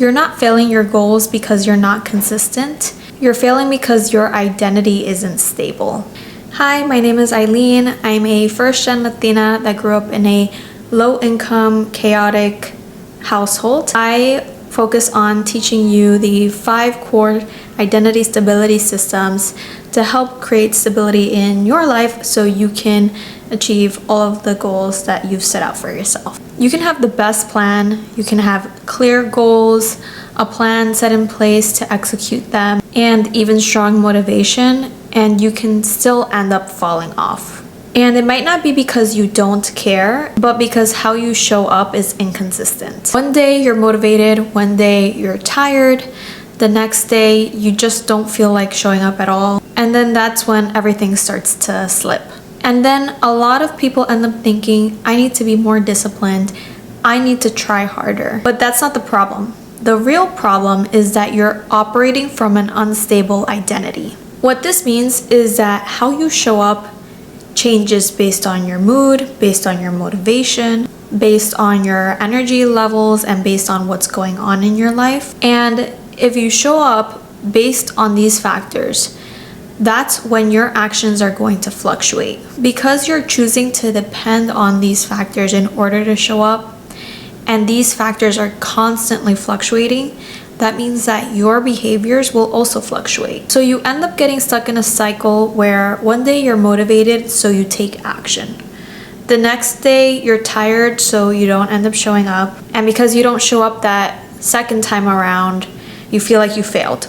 You're not failing your goals because you're not consistent. You're failing because your identity isn't stable. Hi, my name is Eileen. I'm a first-gen Latina that grew up in a low-income, chaotic household. I focus on teaching you the 5 core identity stability systems to help create stability in your life so you can achieve all of the goals that you've set out for yourself. You can have the best plan, you can have clear goals, a plan set in place to execute them, and even strong motivation, and you can still end up falling off. And it might not be because you don't care, but because how you show up is inconsistent. One day you're motivated, one day you're tired, the next day you just don't feel like showing up at all, and then that's when everything starts to slip. And then a lot of people end up thinking, I need to be more disciplined, I need to try harder. But that's not the problem. The real problem is that you're operating from an unstable identity. What this means is that how you show up changes based on your mood, based on your motivation, based on your energy levels, and based on what's going on in your life. And if you show up based on these factors, that's when your actions are going to fluctuate. Because you're choosing to depend on these factors in order to show up, and these factors are constantly fluctuating, that means that your behaviors will also fluctuate. So you end up getting stuck in a cycle where one day you're motivated, so you take action. The next day you're tired, so you don't end up showing up. And because you don't show up that second time around, you feel like you failed.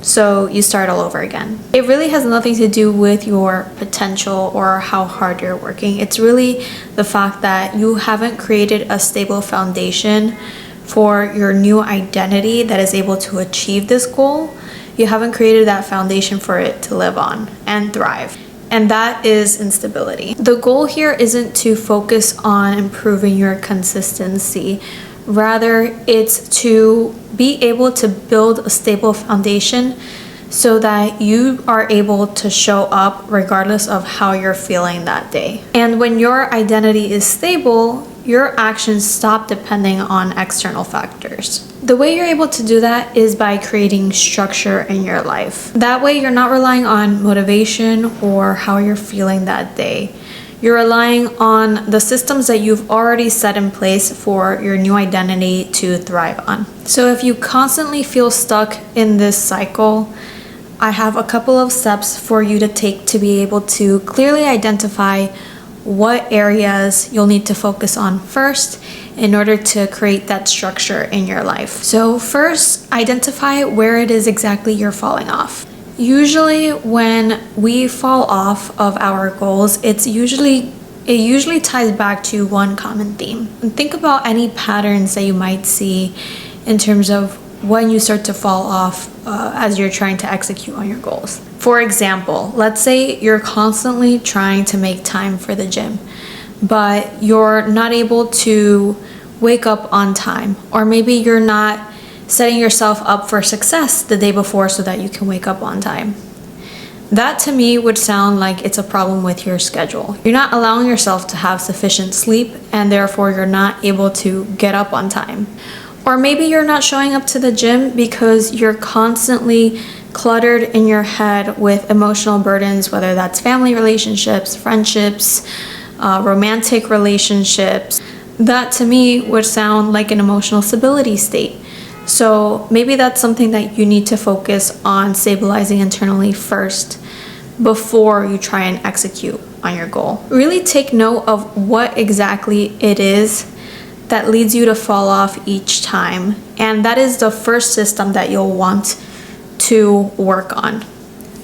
So you start all over again. It really has nothing to do with your potential or how hard you're working. It's really the fact that you haven't created a stable foundation for your new identity that is able to achieve this goal. You haven't created that foundation for it to live on and thrive. And that is instability. The goal here isn't to focus on improving your consistency. Rather, it's to be able to build a stable foundation so that you are able to show up regardless of how you're feeling that day. And when your identity is stable, your actions stop depending on external factors. The way you're able to do that is by creating structure in your life. That way you're not relying on motivation or how you're feeling that day. You're relying on the systems that you've already set in place for your new identity to thrive on. So if you constantly feel stuck in this cycle, I have a couple of steps for you to take to be able to clearly identify what areas you'll need to focus on first in order to create that structure in your life. So first, identify where it is exactly you're falling off. Usually when we fall off of our goals, it usually ties back to one common theme. And think about any patterns that you might see in terms of when you start to fall off as you're trying to execute on your goals. For example, let's say you're constantly trying to make time for the gym, but you're not able to wake up on time, or maybe you're not setting yourself up for success the day before so that you can wake up on time. That to me would sound like it's a problem with your schedule. You're not allowing yourself to have sufficient sleep, and therefore you're not able to get up on time. Or maybe you're not showing up to the gym because you're constantly cluttered in your head with emotional burdens, whether that's family relationships, friendships, romantic relationships. That to me would sound like an emotional stability state. So maybe that's something that you need to focus on stabilizing internally first before you try and execute on your goal. Really take note of what exactly it is that leads you to fall off each time. And that is the first system that you'll want to work on.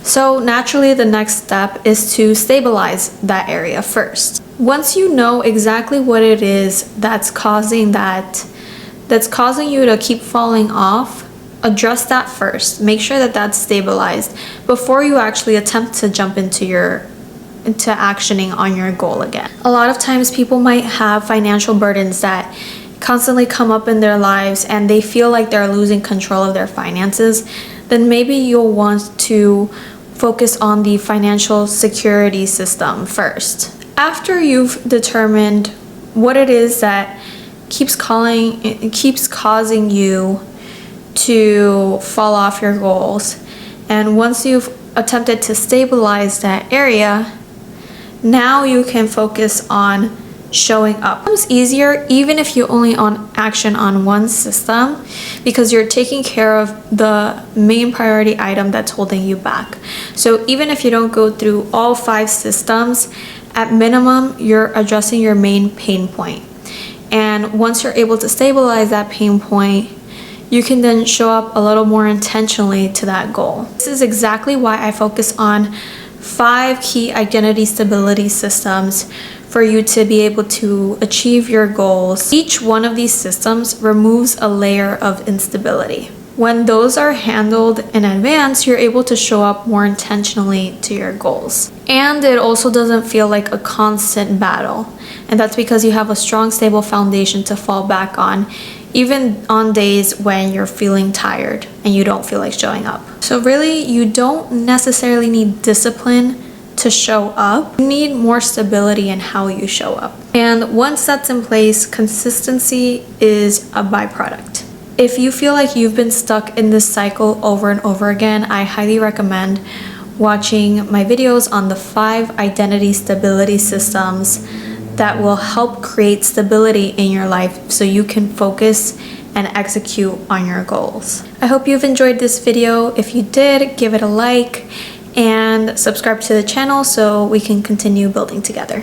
So naturally, the next step is to stabilize that area first. Once you know exactly what it is that's causing you to keep falling off, address that first. Make sure that that's stabilized before you actually attempt to jump into actioning on your goal again. A lot of times people might have financial burdens that constantly come up in their lives and they feel like they're losing control of their finances. Then maybe you'll want to focus on the financial security system first. After you've determined what it is that keeps causing you to fall off your goals. And once you've attempted to stabilize that area, now you can focus on showing up. It's easier even if you only on action on one system, because you're taking care of the main priority item that's holding you back. So even if you don't go through all 5 systems, at minimum you're addressing your main pain point. And once you're able to stabilize that pain point, you can then show up a little more intentionally to that goal. This is exactly why I focus on 5 key identity stability systems for you to be able to achieve your goals. Each one of these systems removes a layer of instability. When those are handled in advance, you're able to show up more intentionally to your goals. And it also doesn't feel like a constant battle. And that's because you have a strong, stable foundation to fall back on, even on days when you're feeling tired and you don't feel like showing up. So really, you don't necessarily need discipline to show up. You need more stability in how you show up. And once that's in place, consistency is a byproduct. If you feel like you've been stuck in this cycle over and over again, I highly recommend watching my videos on the 5 identity stability systems that will help create stability in your life so you can focus and execute on your goals. I hope you've enjoyed this video. If you did, give it a like and subscribe to the channel so we can continue building together.